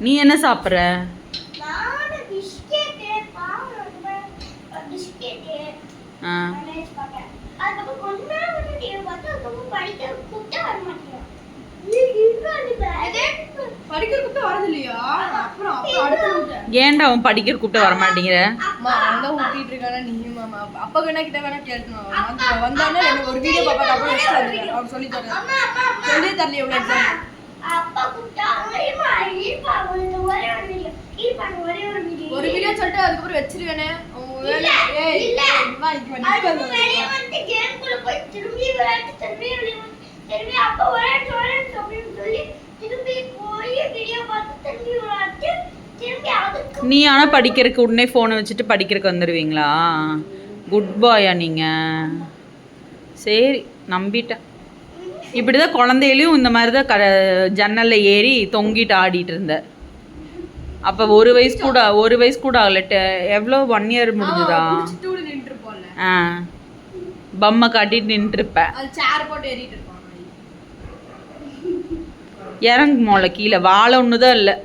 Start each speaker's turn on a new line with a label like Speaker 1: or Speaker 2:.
Speaker 1: நீ என்ன சாப்பிட்ற? ஏன்டா அவன் படிக்கிற கூப்பிட்டு வர மாட்டேங்கிற?
Speaker 2: ஒரு வீடியோ பாப்பா சொல்லி தரல. ஒரு வீடியோ சொல்லிட்டு அதுக்கப்புறம் வச்சிருவேனே.
Speaker 1: நீ ஆனா படிக்கிறதுக்கு உடனே போனை வச்சுட்டு படிக்கிறதுக்கு வந்துடுவீங்களா? குட் பாயா நீங்க. சரி நம்பிட்டேன். இப்படிதான் குழந்தையிலையும் இந்த மாதிரி தான் ஜன்னல்ல ஏறி தொங்கிட்டு ஆடிட்டு இருந்த. அப்போ ஒரு வயசு கூட ஆகல. எவ்வளோ 1 year முடிஞ்சுதா? பொம்மை காட்டிட்டு நின்றுருப்ப. இறங்கு மோளை கீழே. வாழை ஒன்று தான் இல்லை.